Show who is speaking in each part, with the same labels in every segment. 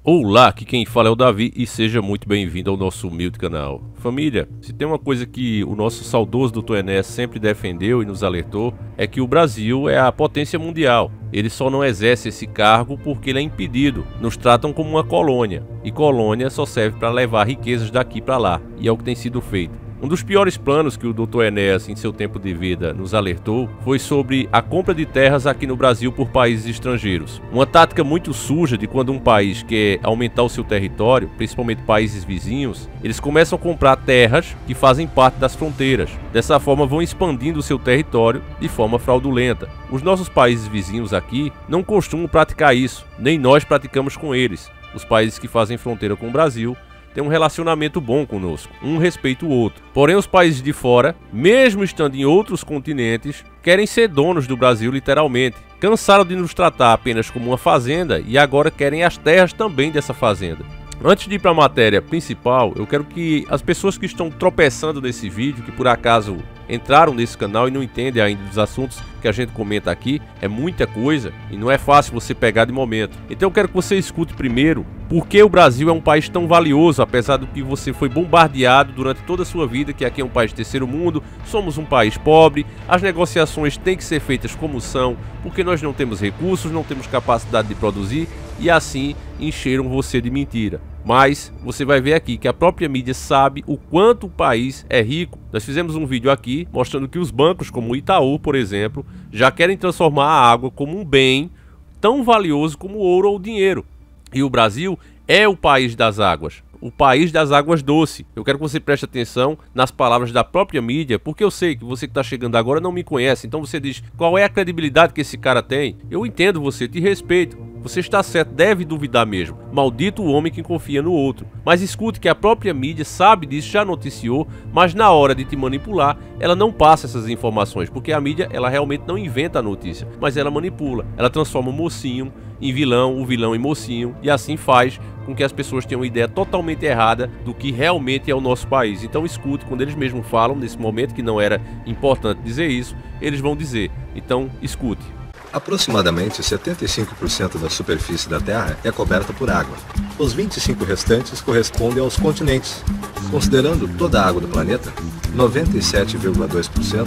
Speaker 1: Olá, aqui quem fala é o Davi e seja muito bem-vindo ao nosso humilde canal. Família, se tem uma coisa que o nosso saudoso Dr. Enéas sempre defendeu e nos alertou, é que o Brasil é a potência mundial. Ele só não exerce esse cargo porque ele é impedido. Nos tratam como uma colônia, e colônia só serve para levar riquezas daqui para lá, e é o que tem sido feito. Um dos piores planos que o Dr. Enéas, em seu tempo de vida, nos alertou foi sobre a compra de terras aqui no Brasil por países estrangeiros. Uma tática muito suja de quando um país quer aumentar o seu território, principalmente países vizinhos, eles começam a comprar terras que fazem parte das fronteiras. Dessa forma vão expandindo o seu território de forma fraudulenta. Os nossos países vizinhos aqui não costumam praticar isso, nem nós praticamos com eles. Os países que fazem fronteira com o Brasil tem um relacionamento bom conosco, um respeita o outro. Porém, os países de fora, mesmo estando em outros continentes, querem ser donos do Brasil literalmente. Cansaram de nos tratar apenas como uma fazenda e agora querem as terras também dessa fazenda. Antes de ir para a matéria principal, eu quero que as pessoas que estão tropeçando nesse vídeo, que por acaso entraram nesse canal e não entendem ainda dos assuntos que a gente comenta aqui, é muita coisa e não é fácil você pegar de momento. Então eu quero que você escute primeiro por que o Brasil é um país tão valioso, apesar do que você foi bombardeado durante toda a sua vida, que aqui é um país de terceiro mundo, somos um país pobre, as negociações têm que ser feitas como são, porque nós não temos recursos, não temos capacidade de produzir, e assim encheram você de mentira. Mas você vai ver aqui que a própria mídia sabe o quanto o país é rico. Nós fizemos um vídeo aqui mostrando que os bancos como o Itaú, por exemplo, já querem transformar a água como um bem tão valioso como o ouro ou o dinheiro. E o Brasil é o país das águas, o país das águas doces. Eu quero que você preste atenção nas palavras da própria mídia, porque eu sei que você que está chegando agora não me conhece. Então você diz, qual é a credibilidade que esse cara tem? Eu entendo você, te respeito. Você está certo, deve duvidar mesmo. Maldito o homem que confia no outro. Mas escute que a própria mídia sabe disso, já noticiou, mas na hora de te manipular, ela não passa essas informações, porque a mídia, ela realmente não inventa a notícia, mas ela manipula. Ela transforma o mocinho em vilão, o vilão em mocinho, e assim faz com que as pessoas tenham uma ideia totalmente errada do que realmente é o nosso país. Então escute, quando eles mesmos falam, nesse momento que não era importante dizer isso, eles vão dizer. Então escute.
Speaker 2: Aproximadamente 75% da superfície da Terra é coberta por água. Os 25% restantes correspondem aos continentes. Considerando toda a água do planeta, 97,2%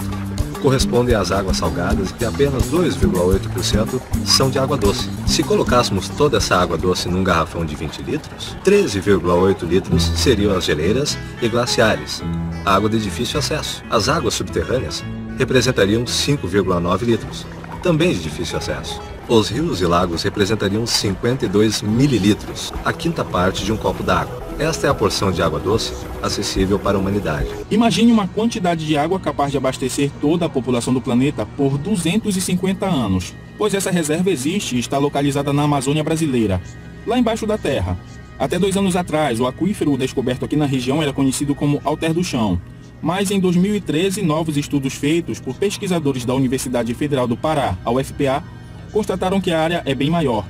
Speaker 2: correspondem às águas salgadas e apenas 2,8% são de água doce. Se colocássemos toda essa água doce num garrafão de 20 litros, 13,8 litros seriam as geleiras e glaciares, água de difícil acesso. As águas subterrâneas representariam 5,9 litros. Também de difícil acesso. Os rios e lagos representariam 52 mililitros, a quinta parte de um copo d'água. Esta é a porção de água doce acessível para a humanidade.
Speaker 3: Imagine uma quantidade de água capaz de abastecer toda a população do planeta por 250 anos, pois essa reserva existe e está localizada na Amazônia brasileira, lá embaixo da terra. Até 2 anos atrás, o aquífero descoberto aqui na região era conhecido como Alter do Chão. Mas em 2013, novos estudos feitos por pesquisadores da Universidade Federal do Pará, a UFPA, constataram que a área é bem maior.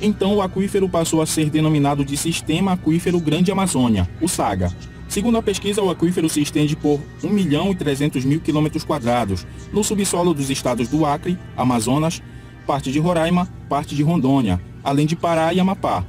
Speaker 3: Então o aquífero passou a ser denominado de Sistema Aquífero Grande Amazônia, o SAGA. Segundo a pesquisa, o aquífero se estende por 1.300.000 km², no subsolo dos estados do Acre, Amazonas, parte de Roraima, parte de Rondônia, além de Pará e Amapá.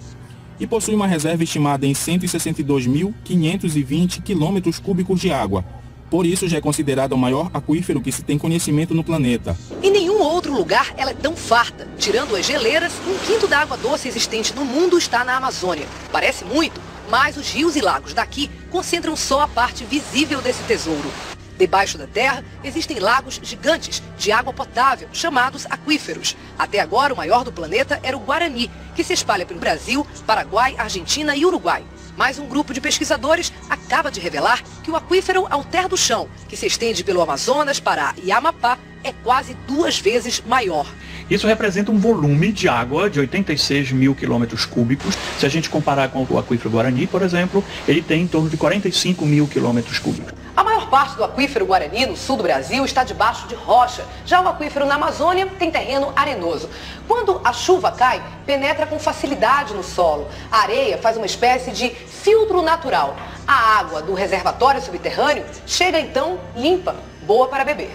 Speaker 3: E possui uma reserva estimada em 162.520 km³ de água. Por isso já é considerado o maior aquífero que se tem conhecimento no planeta.
Speaker 4: Em nenhum outro lugar ela é tão farta. Tirando as geleiras, 1/5 da água doce existente no mundo está na Amazônia. Parece muito, mas os rios e lagos daqui concentram só a parte visível desse tesouro. Debaixo da terra existem lagos gigantes de água potável, chamados aquíferos. Até agora o maior do planeta era o Guarani, que se espalha pelo Brasil, Paraguai, Argentina e Uruguai. Mas um grupo de pesquisadores acaba de revelar que o aquífero Alter do Chão, que se estende pelo Amazonas, Pará e Amapá, é quase 2 vezes maior.
Speaker 5: Isso representa um volume de água de 86.000 km³. Se a gente comparar com o aquífero Guarani, por exemplo, ele tem em torno de 45.000 km³.
Speaker 4: A maior parte do aquífero Guarani, no sul do Brasil, está debaixo de rocha. Já o aquífero na Amazônia tem terreno arenoso. Quando a chuva cai, penetra com facilidade no solo. A areia faz uma espécie de filtro natural. A água do reservatório subterrâneo chega então limpa, boa para beber.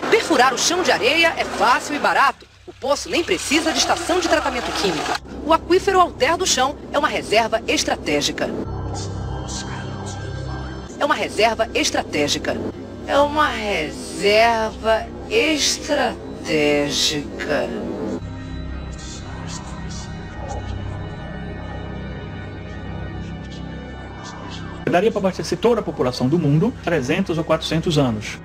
Speaker 4: Perfurar o chão de areia é fácil e barato. O poço nem precisa de estação de tratamento químico. O aquífero Alter do Chão é uma reserva estratégica. É uma reserva estratégica. É uma reserva estratégica.
Speaker 5: Daria para abastecer toda a população do mundo 300 ou 400 anos.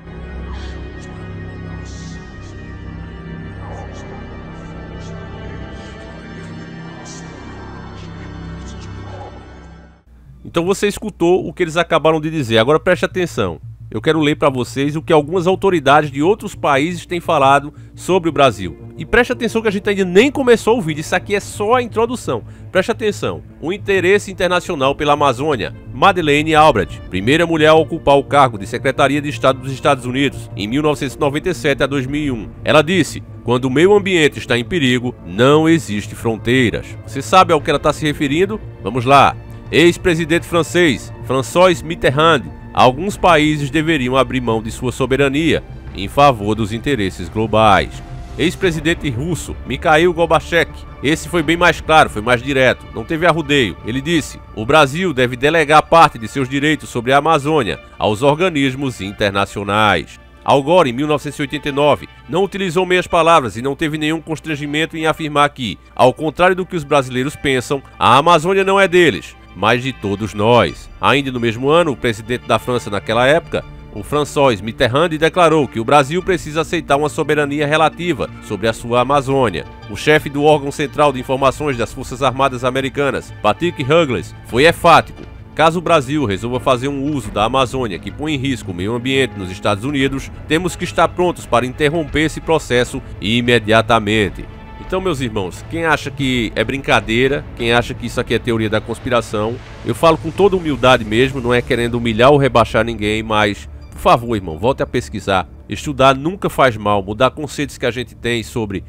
Speaker 1: Então você escutou o que eles acabaram de dizer. Agora preste atenção. Eu quero ler para vocês o que algumas autoridades de outros países têm falado sobre o Brasil. E preste atenção que a gente ainda nem começou o vídeo. Isso aqui é só a introdução. Preste atenção. O interesse internacional pela Amazônia. Madeleine Albright, primeira mulher a ocupar o cargo de Secretaria de Estado dos Estados Unidos em 1997 a 2001. Ela disse: quando o meio ambiente está em perigo, não existe fronteiras. Você sabe ao que ela está se referindo? Vamos lá. Ex-presidente francês François Mitterrand: alguns países deveriam abrir mão de sua soberania em favor dos interesses globais. Ex-presidente russo Mikhail Gorbachev: esse foi bem mais claro, foi mais direto, não teve arrudeio. Ele disse: o Brasil deve delegar parte de seus direitos sobre a Amazônia aos organismos internacionais. Al Gore, em 1989, não utilizou meias palavras e não teve nenhum constrangimento em afirmar que, ao contrário do que os brasileiros pensam, a Amazônia não é deles, mas de todos nós. Ainda no mesmo ano, o presidente da França naquela época, o François Mitterrand, declarou que o Brasil precisa aceitar uma soberania relativa sobre a sua Amazônia. O chefe do órgão central de informações das Forças Armadas Americanas, Patrick Douglas, foi enfático: caso o Brasil resolva fazer um uso da Amazônia que põe em risco o meio ambiente nos Estados Unidos, temos que estar prontos para interromper esse processo imediatamente. Então, meus irmãos, quem acha que é brincadeira, quem acha que isso aqui é teoria da conspiração, eu falo com toda humildade mesmo, não é querendo humilhar ou rebaixar ninguém, mas, por favor, irmão, volte a pesquisar. Estudar nunca faz mal, mudar conceitos que a gente tem sobre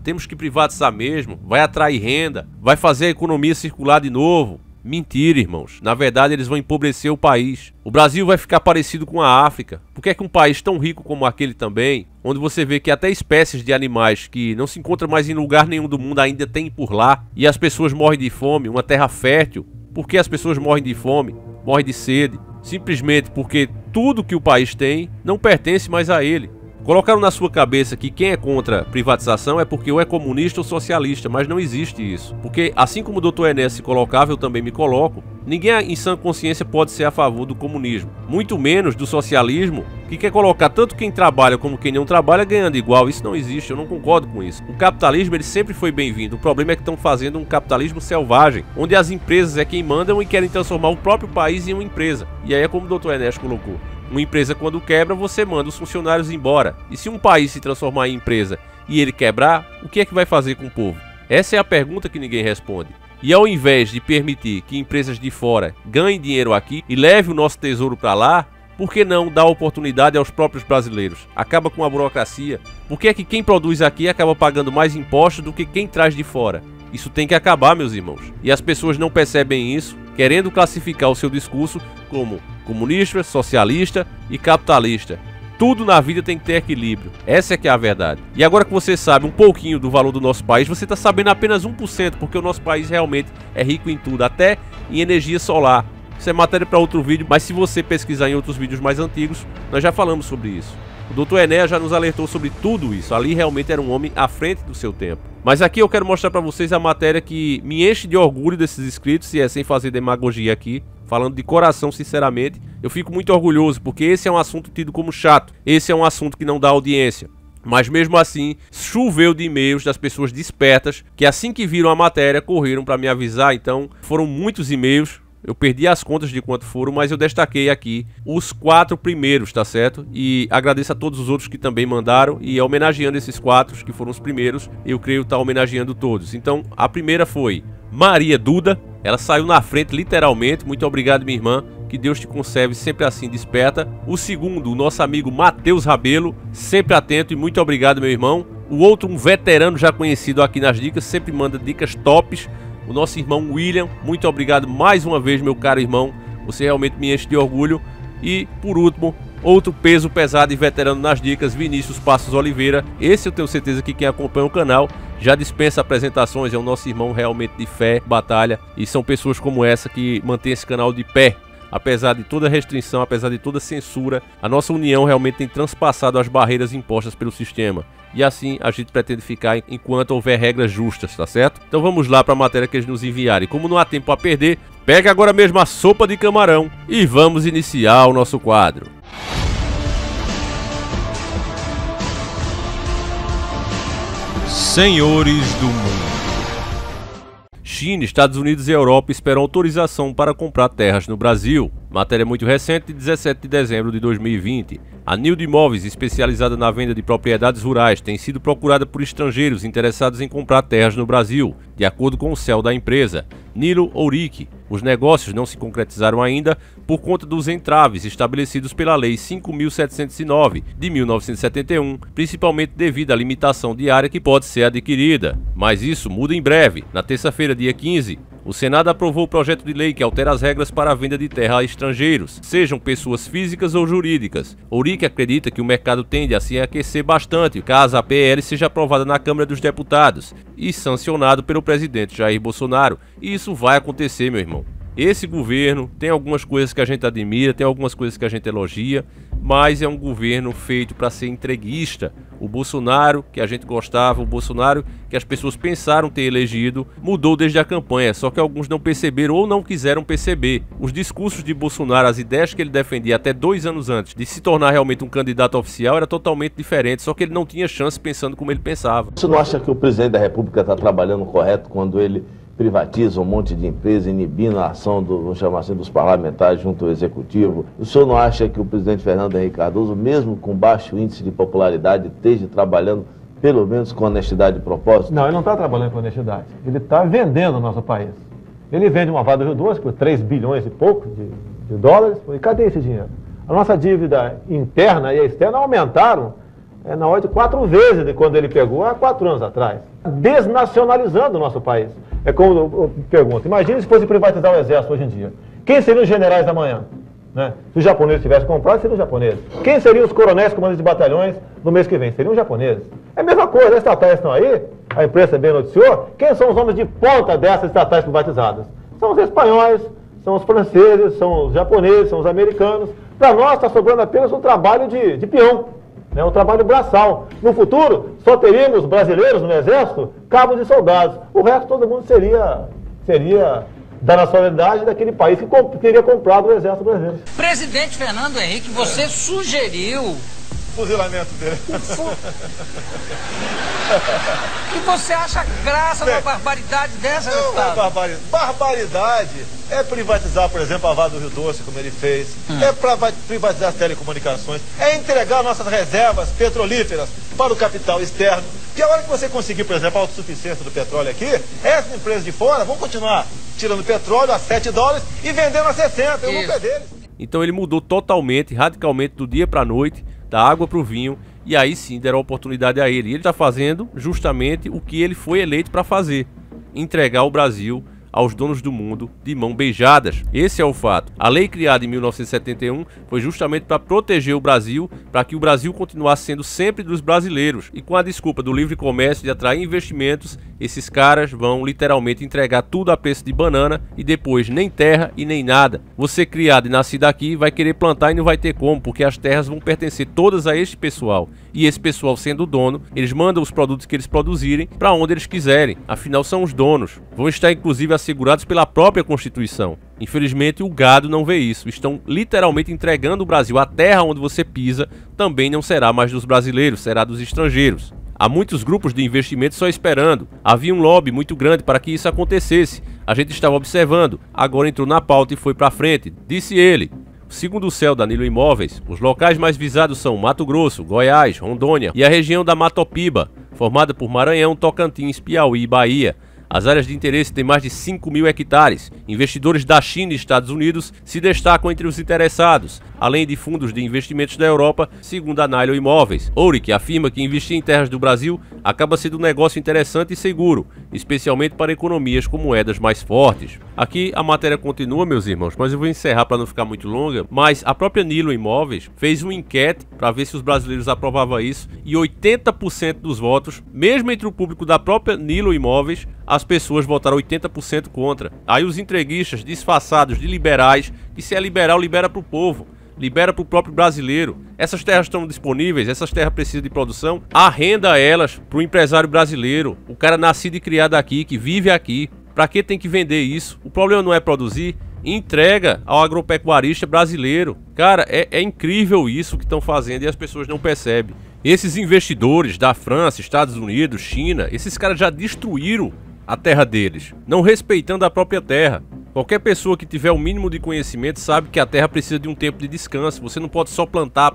Speaker 1: temos que privatizar mesmo, vai atrair renda, vai fazer a economia circular de novo. Mentira, irmãos. Na verdade, eles vão empobrecer o país. O Brasil vai ficar parecido com a África. Por que é que um país tão rico como aquele também, onde você vê que até espécies de animais que não se encontram mais em lugar nenhum do mundo ainda tem por lá, e as pessoas morrem de fome, uma terra fértil? Por que as pessoas morrem de fome, morrem de sede? Simplesmente porque tudo que o país tem não pertence mais a ele. Colocaram na sua cabeça que quem é contra privatização é porque ou é comunista ou socialista, mas não existe isso. Porque assim como o Dr. Enéas se colocava, eu também me coloco, ninguém em sã consciência pode ser a favor do comunismo, muito menos do socialismo, que quer colocar tanto quem trabalha como quem não trabalha ganhando igual. Isso não existe, eu não concordo com isso. O capitalismo, ele sempre foi bem-vindo, o problema é que estão fazendo um capitalismo selvagem, onde as empresas é quem mandam e querem transformar o próprio país em uma empresa. E aí é como o Dr. Enéas colocou. Uma empresa, quando quebra, você manda os funcionários embora. E se um país se transformar em empresa e ele quebrar, o que é que vai fazer com o povo? Essa é a pergunta que ninguém responde. E ao invés de permitir que empresas de fora ganhem dinheiro aqui e levem o nosso tesouro para lá, por que não dar oportunidade aos próprios brasileiros? Acaba com a burocracia. Por que é que quem produz aqui acaba pagando mais impostos do que quem traz de fora? Isso tem que acabar, meus irmãos. E as pessoas não percebem isso, querendo classificar o seu discurso como comunista, socialista e capitalista. Tudo na vida tem que ter equilíbrio. Essa é que é a verdade. E agora que você sabe um pouquinho do valor do nosso país, você está sabendo apenas 1%, porque o nosso país realmente é rico em tudo, até em energia solar. Isso é matéria para outro vídeo, mas se você pesquisar em outros vídeos mais antigos, nós já falamos sobre isso. O Dr. Enéas já nos alertou sobre tudo isso. Ali realmente era um homem à frente do seu tempo. Mas aqui eu quero mostrar para vocês a matéria que me enche de orgulho desses inscritos, e é sem fazer demagogia aqui, falando de coração sinceramente. Eu fico muito orgulhoso, porque esse é um assunto tido como chato. Esse é um assunto que não dá audiência. Mas mesmo assim, choveu de e-mails das pessoas despertas, que assim que viram a matéria, correram para me avisar. Então, foram muitos e-mails. Eu perdi as contas de quanto foram, mas eu destaquei aqui os 4 primeiros, tá certo? E agradeço a todos os outros que também mandaram, e homenageando esses 4 que foram os primeiros, eu creio estar homenageando todos. Então, a primeira foi Maria Duda, ela saiu na frente literalmente. Muito obrigado, minha irmã, que Deus te conserve sempre assim desperta. O segundo, o nosso amigo Matheus Rabelo, sempre atento, e muito obrigado, meu irmão. O outro, um veterano já conhecido aqui nas dicas, sempre manda dicas tops, o nosso irmão William. Muito obrigado mais uma vez, meu caro irmão, você realmente me enche de orgulho. E por último, Outro peso pesado e veterano nas dicas, Vinícius Passos Oliveira. Esse eu tenho certeza que quem acompanha o canal já dispensa apresentações, é o nosso irmão realmente de fé, batalha, e são pessoas como essa que mantém esse canal de pé. Apesar de toda restrição, apesar de toda censura, a nossa união realmente tem transpassado as barreiras impostas pelo sistema. E assim a gente pretende ficar enquanto houver regras justas, tá certo? Então vamos lá para a matéria que eles nos enviaram. E como não há tempo a perder, pega agora mesmo a sopa de camarão e vamos iniciar o nosso quadro. Senhores do mundo. China, Estados Unidos e Europa esperam autorização para comprar terras no Brasil. Matéria muito recente de 17 de dezembro de 2020. A Nildo Imóveis, especializada na venda de propriedades rurais, tem sido procurada por estrangeiros interessados em comprar terras no Brasil, de acordo com o CEO da empresa, Nilo Ourique. Os negócios não se concretizaram ainda por conta dos entraves estabelecidos pela Lei 5.709 de 1971, principalmente devido à limitação de área que pode ser adquirida. Mas isso muda em breve. Na terça-feira, dia 15, o Senado aprovou o projeto de lei que altera as regras para a venda de terra a estrangeiros, sejam pessoas físicas ou jurídicas. Ourique acredita que o mercado tende a se aquecer bastante caso a PL seja aprovada na Câmara dos Deputados e sancionado pelo presidente Jair Bolsonaro. E isso vai acontecer, meu irmão. Esse governo tem algumas coisas que a gente admira, tem algumas coisas que a gente elogia, mas é um governo feito para ser entreguista. O Bolsonaro que a gente gostava, o Bolsonaro que as pessoas pensaram ter elegido, mudou desde a campanha, só que alguns não perceberam ou não quiseram perceber. Os discursos de Bolsonaro, as ideias que ele defendia até 2 anos antes de se tornar realmente um candidato oficial, era totalmente diferente, só que ele não tinha chance pensando como ele pensava.
Speaker 6: Você não acha que o presidente da República está trabalhando correto quando ele privatiza um monte de empresa, inibindo a ação vamos chamar assim, dos parlamentares junto ao executivo? O senhor não acha que o presidente Fernando Henrique Cardoso, mesmo com baixo índice de popularidade, esteja trabalhando pelo menos com honestidade de propósito?
Speaker 7: Não, ele não está trabalhando com honestidade. Ele está vendendo o nosso país. Ele vende uma Vale do Rio Doce por 3 bilhões e pouco de dólares. E cadê esse dinheiro? A nossa dívida interna e a externa aumentaram na ordem de 4 vezes de quando ele pegou há 4 anos atrás. Desnacionalizando o nosso país. É como eu pergunto, imagine se fosse privatizar o exército hoje em dia. Quem seriam os generais da manhã? Né? Se os japoneses tivessem comprado, seriam os japoneses. Quem seriam os coronéis comandantes de batalhões no mês que vem? Seriam os japoneses. É a mesma coisa, as estatais estão aí, a imprensa bem noticiou, quem são os homens de ponta dessas estatais privatizadas? São os espanhóis, são os franceses, são os japoneses, são os americanos. Para nós está sobrando apenas um trabalho de peão. É um trabalho braçal. No futuro, só teríamos brasileiros no exército, cabos e soldados. O resto, todo mundo seria da nacionalidade daquele país que teria comprado o exército brasileiro.
Speaker 8: Presidente Fernando Henrique, você sugeriu
Speaker 9: fuzilamento dele.
Speaker 8: E você acha graça numa barbaridade dessa, deputado?
Speaker 9: Não é barbaridade é privatizar, por exemplo, a Vale do Rio Doce, como ele fez. É privatizar as telecomunicações. É entregar nossas reservas petrolíferas para o capital externo. Que a hora que você conseguir, por exemplo, a autossuficiência do petróleo aqui, essas empresas de fora vão continuar tirando petróleo a 7 dólares e vendendo a 60. O lucro é deles.
Speaker 1: Então ele mudou totalmente, radicalmente, do dia para a noite, da água para o vinho, e aí sim deram oportunidade a ele. E ele está fazendo justamente o que ele foi eleito para fazer: entregar o Brasil aos donos do mundo de mão beijadas. Esse é o fato. A lei criada em 1971 foi justamente para proteger o Brasil, para que o Brasil continuasse sendo sempre dos brasileiros. E com a desculpa do livre comércio, de atrair investimentos, esses caras vão literalmente entregar tudo a preço de banana e depois nem terra e nem nada. Você criado e nascido aqui vai querer plantar e não vai ter como, porque as terras vão pertencer todas a este pessoal. E esse pessoal, sendo o dono, eles mandam os produtos que eles produzirem para onde eles quiserem. Afinal, são os donos. Vão estar inclusive assegurados pela própria Constituição. Infelizmente, o gado não vê isso. Estão literalmente entregando o Brasil. A terra onde você pisa também não será mais dos brasileiros, será dos estrangeiros. Há muitos grupos de investimento só esperando. Havia um lobby muito grande para que isso acontecesse. A gente estava observando. Agora entrou na pauta e foi para frente. Disse ele. Segundo o CEO da Nilo Imóveis, os locais mais visados são Mato Grosso, Goiás, Rondônia e a região da Matopiba, formada por Maranhão, Tocantins, Piauí e Bahia. As áreas de interesse têm mais de 5.000 hectares. Investidores da China e Estados Unidos se destacam entre os interessados, além de fundos de investimentos da Europa, segundo a Nylon Imóveis. Ouric afirma que investir em terras do Brasil acaba sendo um negócio interessante e seguro, especialmente para economias com moedas mais fortes. Aqui a matéria continua, meus irmãos, mas eu vou encerrar para não ficar muito longa. Mas a própria Nylon Imóveis fez uma enquete para ver se os brasileiros aprovavam isso, e 80% dos votos, mesmo entre o público da própria Nylon Imóveis, as pessoas votaram 80% contra. Aí os entreguistas disfarçados de liberais, que se é liberal, libera para o povo, libera para o próprio brasileiro. Essas terras estão disponíveis, essas terras precisam de produção, arrenda elas para o empresário brasileiro, o cara nascido e criado aqui, que vive aqui. Para que tem que vender isso? O problema não é produzir, entrega ao agropecuarista brasileiro. Cara, é incrível isso que estão fazendo e as pessoas não percebem. Esses investidores da França, Estados Unidos, China, esses caras já destruíram a terra deles, não respeitando a própria terra. Qualquer pessoa que tiver o mínimo de conhecimento sabe que a terra precisa de um tempo de descanso. Você não pode só plantar,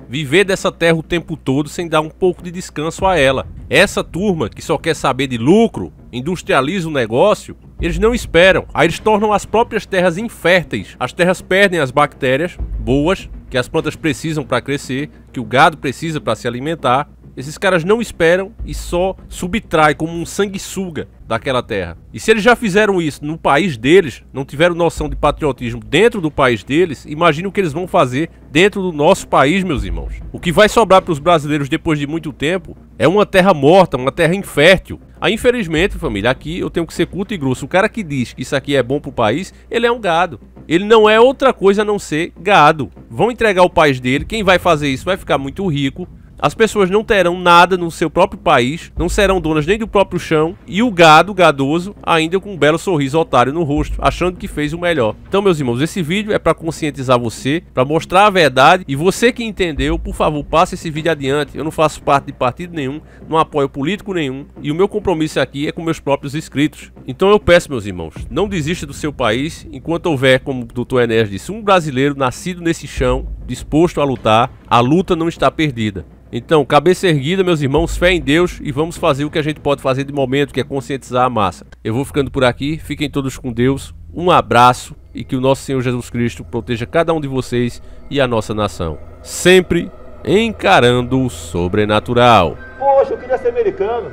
Speaker 1: viver dessa terra o tempo todo sem dar um pouco de descanso a ela. Essa turma que só quer saber de lucro, industrializa o negócio, eles não esperam. Aí eles tornam as próprias terras inférteis. As terras perdem as bactérias boas que as plantas precisam para crescer, que o gado precisa para se alimentar. Esses caras não esperam e só subtrai como um sanguessuga daquela terra. E se eles já fizeram isso no país deles, não tiveram noção de patriotismo dentro do país deles, imagine o que eles vão fazer dentro do nosso país, meus irmãos. O que vai sobrar para os brasileiros depois de muito tempo é uma terra morta, uma terra infértil. Aí, infelizmente, família, aqui eu tenho que ser curto e grosso. O cara que diz que isso aqui é bom pro país, ele é um gado. Ele não é outra coisa a não ser gado. Vão entregar o país dele, quem vai fazer isso vai ficar muito rico. As pessoas não terão nada no seu próprio país, não serão donas nem do próprio chão, e o gado, gadoso, ainda com um belo sorriso otário no rosto, achando que fez o melhor. Então, meus irmãos, esse vídeo é para conscientizar você, para mostrar a verdade, e você que entendeu, por favor, passe esse vídeo adiante. Eu não faço parte de partido nenhum, não apoio político nenhum, e o meu compromisso aqui é com meus próprios inscritos. Então eu peço, meus irmãos, não desista do seu país, enquanto houver, como o Dr. Enéas disse, um brasileiro nascido nesse chão, disposto a lutar, a luta não está perdida. Então, cabeça erguida, meus irmãos, fé em Deus, e vamos fazer o que a gente pode fazer de momento, que é conscientizar a massa. Eu vou ficando por aqui, fiquem todos com Deus, um abraço e que o nosso Senhor Jesus Cristo proteja cada um de vocês e a nossa nação. Sempre encarando o sobrenatural.
Speaker 7: Poxa, eu queria ser americano.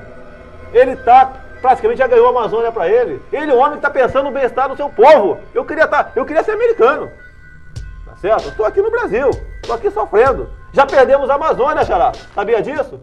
Speaker 7: Ele praticamente já ganhou a Amazônia pra ele. Ele, o homem, tá pensando no bem-estar do seu povo. Eu queria ser americano. Tá certo? Eu tô aqui no Brasil, tô aqui sofrendo. Já perdemos a Amazônia, xará. Sabia disso?